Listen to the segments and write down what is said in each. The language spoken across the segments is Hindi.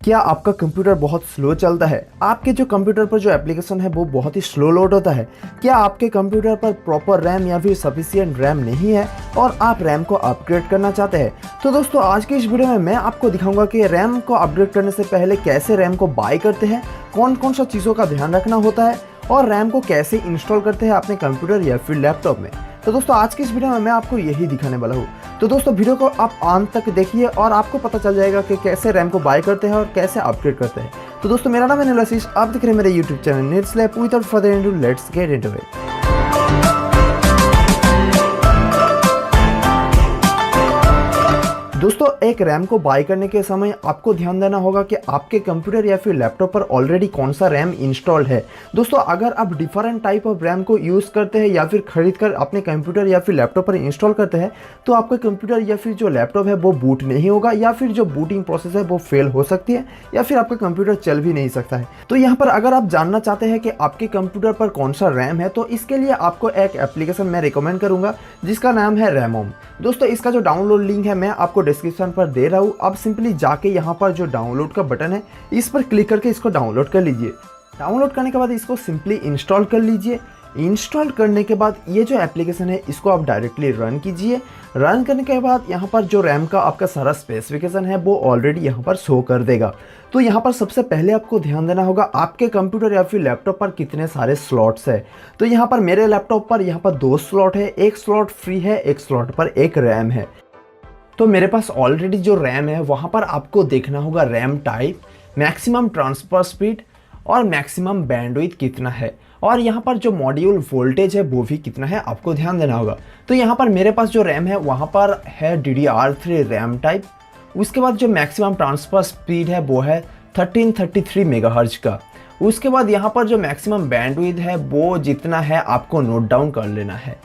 क्या आपका कंप्यूटर बहुत स्लो चलता है? आपके जो कंप्यूटर पर जो एप्लीकेशन है वो बहुत ही स्लो लोड होता है? क्या आपके कंप्यूटर पर प्रॉपर रैम या फिर सफिशिएंट रैम नहीं है और आप रैम को अपग्रेड करना चाहते हैं? तो दोस्तों आज की इस वीडियो में मैं आपको दिखाऊंगा कि रैम को अपग्रेड करने से पहले कैसे रैम को बाय करते हैं, कौन कौन सा चीज़ों का ध्यान रखना होता है और रैम को कैसे इंस्टॉल करते हैं अपने कंप्यूटर या फिर लैपटॉप में। तो दोस्तों आज की इस वीडियो में मैं आपको यही दिखाने वाला हूँ। तो दोस्तों वीडियो को आप अंत तक देखिए और आपको पता चल जाएगा कि कैसे रैम को बाय करते हैं और कैसे अपग्रेड करते हैं। तो दोस्तों मेरा नाम है नील आशीष, आप देख रहे हैं मेरे YouTube channel needs lab. Without further ado let's get into it. दोस्तों एक रैम को बाय करने के समय आपको ध्यान देना होगा कि आपके कंप्यूटर या फिर लैपटॉप पर ऑलरेडी कौन सा रैम इंस्टॉल्ड है। दोस्तों अगर आप डिफरेंट टाइप ऑफ रैम को यूज़ करते हैं या फिर खरीद कर अपने कंप्यूटर या फिर लैपटॉप पर इंस्टॉल करते हैं तो आपका कंप्यूटर या फिर जो लैपटॉप है वो बूट नहीं होगा या फिर जो बूटिंग प्रोसेस है वो फेल हो सकती है या फिर आपका कंप्यूटर चल भी नहीं सकता है। तो यहाँ पर अगर आप जानना चाहते हैं कि आपके कंप्यूटर पर कौन सा रैम है तो इसके लिए आपको एक एप्लीकेशन मैं रिकमेंड करूँगा जिसका नाम है रैमोम। दोस्तों इसका जो डाउनलोड लिंक है मैं आपको डिस्क्रिप्शन पर दे रहा हूँ। आप सिंपली जाके यहाँ पर जो डाउनलोड का बटन है इस पर क्लिक करके इसको डाउनलोड कर लीजिए। डाउनलोड करने के बाद इसको सिंपली इंस्टॉल कर लीजिए। इंस्टॉल करने के बाद ये जो एप्लीकेशन है इसको आप डायरेक्टली रन कीजिए। रन करने के बाद यहाँ पर जो रैम का आपका सारा स्पेसिफिकेशन है वो ऑलरेडी यहाँ पर शो कर देगा। तो यहाँ पर सबसे पहले आपको ध्यान देना होगा आपके कंप्यूटर या फिर लैपटॉप पर कितने सारे स्लॉट्स है। तो यहाँ पर मेरे लैपटॉप पर यहाँ पर 2 स्लॉट है, एक स्लॉट फ्री है, एक स्लॉट पर एक रैम है। तो मेरे पास ऑलरेडी जो रैम है वहाँ पर आपको देखना होगा RAM type, maximum transfer speed और मैक्सिमम बैंडविड्थ कितना है और यहाँ पर जो मॉड्यूल वोल्टेज है वो भी कितना है आपको ध्यान देना होगा। तो यहाँ पर मेरे पास जो रैम है वहाँ पर है DDR3 रैम टाइप। उसके बाद जो मैक्सिमम ट्रांसफर स्पीड है वो है 1333 मेगाहर्ट्ज का। उसके बाद यहाँ पर जो मैक्सिमम बैंडविड्थ है वो जितना है आपको नोट डाउन कर लेना है।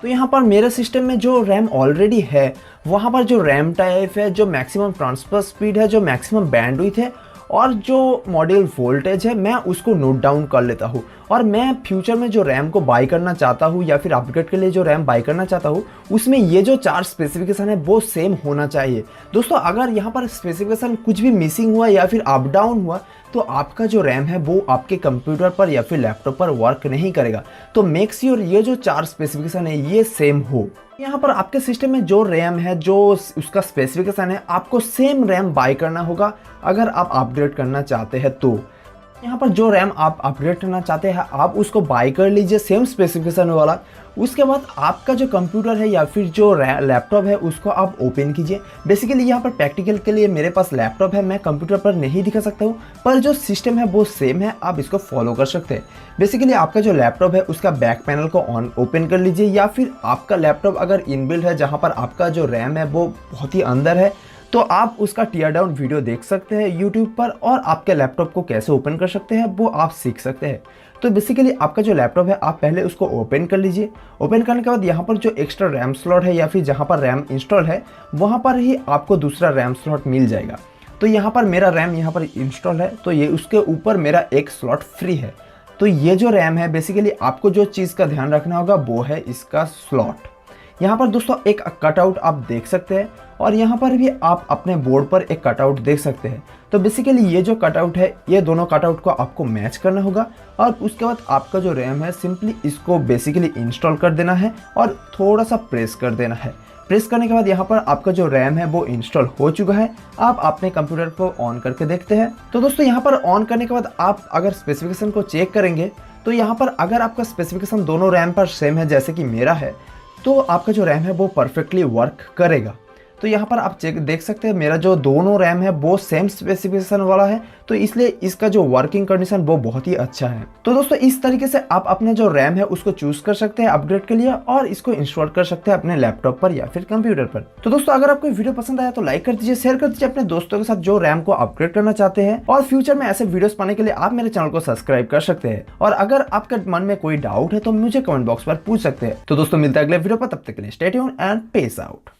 तो यहाँ पर मेरे सिस्टम में जो रैम ऑलरेडी है वहाँ पर जो रैम टाइप है, जो मैक्सिमम ट्रांसफर स्पीड है, जो मैक्सिमम बैंडविड्थ है और जो मॉड्यूल वोल्टेज है मैं उसको नोट डाउन कर लेता हूँ। और मैं फ्यूचर में जो रैम को बाय करना चाहता हूँ या फिर अपग्रेड के लिए जो रैम बाय करना चाहता हूँ उसमें ये जो 4 स्पेसिफिकेशन है वो सेम होना चाहिए। दोस्तों अगर यहाँ पर स्पेसिफिकेशन कुछ भी मिसिंग हुआ या फिर अप डाउन हुआ तो आपका जो रैम है वो आपके कंप्यूटर पर या फिर लैपटॉप पर वर्क नहीं करेगा। तो मेक श्योर ये जो 4 स्पेसिफिकेशन है ये सेम हो। यहाँ पर आपके सिस्टम में जो रैम है जो उसका स्पेसिफिकेशन है आपको सेम रैम बाय करना होगा अगर आप अपग्रेड करना चाहते हैं। तो यहाँ पर जो रैम आप अपग्रेड करना चाहते हैं आप उसको बाय कर लीजिए सेम स्पेसिफिकेशन वाला। उसके बाद आपका जो कंप्यूटर है या फिर जो लैपटॉप है उसको आप ओपन कीजिए। बेसिकली यहाँ पर प्रैक्टिकल के लिए मेरे पास लैपटॉप है, मैं कंप्यूटर पर नहीं दिखा सकता हूँ पर जो सिस्टम है वो सेम है, आप इसको फॉलो कर सकते हैं। बेसिकली आपका जो लैपटॉप है उसका बैक पैनल को ओपन कर लीजिए या फिर आपका लैपटॉप अगर इनबिल्ट है जहाँ पर आपका जो रैम है वो बहुत ही अंदर है तो आप उसका टीयर डाउन वीडियो देख सकते हैं यूट्यूब पर और आपके लैपटॉप को कैसे ओपन कर सकते हैं वो आप सीख सकते हैं। तो बेसिकली आपका जो लैपटॉप है आप पहले उसको ओपन कर लीजिए। ओपन करने के बाद यहाँ पर जो एक्स्ट्रा रैम स्लॉट है या फिर जहाँ पर रैम इंस्टॉल है वहाँ पर ही आपको दूसरा रैम स्लॉट मिल जाएगा। तो यहाँ पर मेरा रैम यहाँ पर इंस्टॉल है तो ये उसके ऊपर मेरा एक स्लॉट फ्री है। तो ये जो रैम है बेसिकली आपको जो चीज़ का ध्यान रखना होगा वो है इसका स्लॉट। यहाँ पर दोस्तों एक कटआउट आप देख सकते हैं और यहाँ पर भी आप अपने बोर्ड पर एक कटआउट देख सकते हैं। तो बेसिकली ये जो कटआउट है ये दोनों कटआउट को आपको मैच करना होगा और उसके बाद आपका जो रैम है सिंपली इसको बेसिकली इंस्टॉल कर देना है और थोड़ा सा प्रेस कर देना है। प्रेस करने के बाद यहाँ पर आपका जो रैम है वो इंस्टॉल हो चुका है। आप अपने कंप्यूटर को ऑन करके देखते हैं। तो दोस्तों यहाँ पर ऑन करने के बाद आप अगर स्पेसिफिकेशन को चेक करेंगे तो यहाँ पर अगर आपका स्पेसिफिकेशन दोनों रैम पर सेम है जैसे कि मेरा है तो आपका जो रैम है वो परफेक्टली वर्क करेगा। तो यहाँ पर आप चेक देख सकते हैं मेरा जो दोनों रैम है वो सेम स्पेसिफिकेशन वाला है तो इसलिए इसका जो वर्किंग कंडीशन वो बहुत ही अच्छा है। तो दोस्तों इस तरीके से आप अपने जो रैम है उसको चूज कर सकते हैं अपग्रेड के लिए और इसको इंस्टॉल कर सकते हैं अपने लैपटॉप पर या फिर कंप्यूटर पर। तो दोस्तों अगर आपको वीडियो पसंद आया तो लाइक कर दीजिए, शेयर कर दीजिए अपने दोस्तों के साथ जो रैम को अपग्रेड करना चाहते हैं और फ्यूचर में ऐसे वीडियोस पाने के लिए आप मेरे चैनल को सब्सक्राइब कर सकते हैं। और अगर आपके मन में कोई डाउट है तो मुझे कमेंट बॉक्स पर पूछ सकते हैं। तो दोस्तों मिलता है अगले वीडियो पर, तब तक के लिए stay tuned and peace out.